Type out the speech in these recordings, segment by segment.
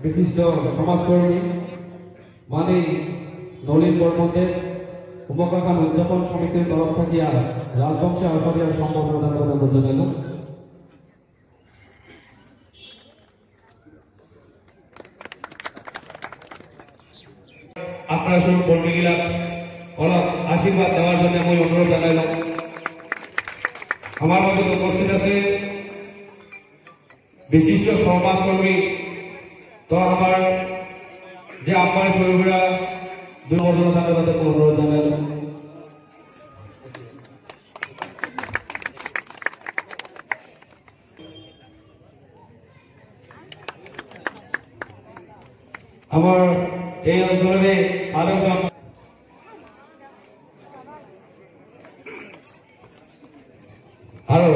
বিশিষ্ট সমাজকর্মী মানে নলিন বর্মনদের উপকাখান উদযাপন সমিতির তরফ থেকে রাজবংশী আচার্য সম্বর্ধনা জানাইল। আপনার সব কর্মীগুলা অলপ আশীর্বাদ দেওয়ার জন্য আমি অনুরোধ জানাইলাম। আমার মধ্যে উপস্থিত আছে বিশিষ্ট সমাজকর্মী তো আমার যে আপনার শরীরা দুর্বর্ধনা জানাই তাদের অনুরোধ জানাইলাম। আমার এই অঞ্চলে আলোচনা আরো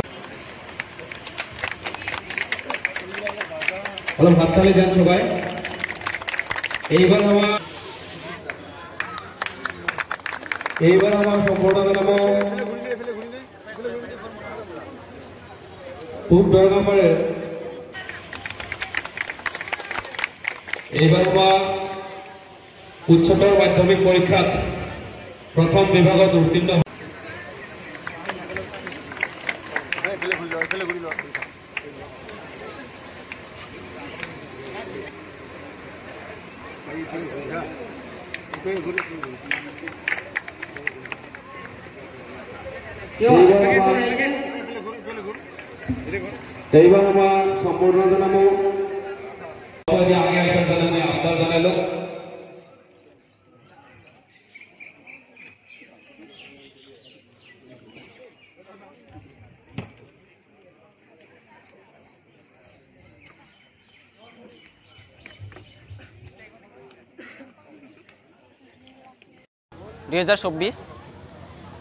হলো হাততালি দেন সবাই। এইবার আমার সম্পূর্ণ জানাবো খুব দরকার পড়ে। এইবার আমার উচ্চতর মাধ্যমিক পরীক্ষাত প্রথম বিভাগত উত্তীর্ণ এইবার আমার সম্পূর্ণ জানাবো আগে আসার জানানো আবদার জানাইল।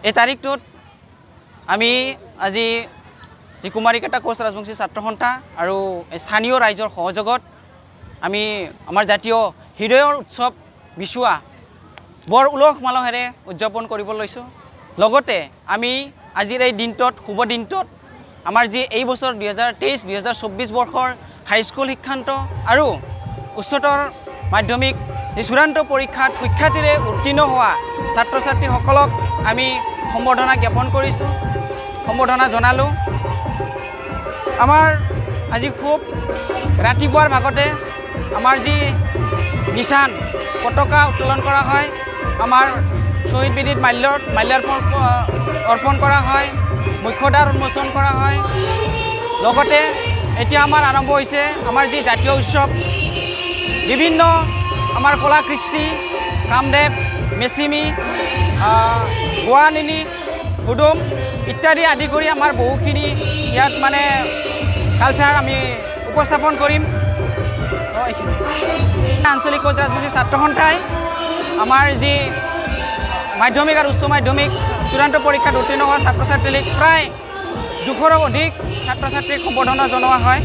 এই তাৰিখটোত আমি আজি যি কুমাৰীকেইটা কোচ ৰাজবংশী ছাত্ৰ সন্থা আৰু স্থানীয় ৰাইজৰ সহযোগত আমি আমাৰ জাতীয় হৃদয়ৰ উৎসৱ বিচুৱা বৰ উলহ মালহেৰে উদযাপন কৰিব লৈছোঁ। লগতে আমি আজিৰ এই দিনটোত শুভ দিনটোত আমাৰ যি এই বছৰ 2023-2024 বৰ্ষৰ হাইস্কুল শিক্ষান্ত আৰু উচ্চতৰ মাধ্যমিক যি চূড়ান্ত পৰীক্ষাত সুখ্যাতিৰে উত্তীৰ্ণ হোৱা ছাত্ৰ ছাত্ৰীসকলক আমি সম্বৰ্ধনা জ্ঞাপন কৰিছোঁ, সম্বৰ্ধনা জনালোঁ। আমাৰ আজি খুব ৰাতিপুৱাৰ ভাগতে আমাৰ যি নিশান পতাকা উত্তোলন কৰা হয়, আমাৰ শ্বহীদ বেদীত মাল্যাৰ্পণ অৰ্পণ কৰা হয়, মুখ্যদ্বাৰ উন্মোচন কৰা হয়। লগতে এতিয়া আমাৰ আৰম্ভ হৈছে আমাৰ যি জাতীয় উৎসৱ। বিভিন্ন আমাৰ কলা কৃষ্টি কামদেৱ মেচিমি গোৱানিনী হুদুম ইত্যাদি আদি কৰি আমাৰ বহুখিনি ইয়াত মানে কালচাৰ আমি উপস্থাপন কৰিম। আঞ্চলিক কোচ ৰাজবংশী ছাত্ৰ সন্থাই আমাৰ যি মাধ্যমিক আৰু উচ্চ মাধ্যমিক চূড়ান্ত পৰীক্ষাত উত্তীৰ্ণ হোৱা ছাত্ৰ ছাত্ৰীক প্ৰায় 200ৰো অধিক ছাত্ৰ ছাত্ৰীক সম্বৰ্ধনা জনোৱা হয়।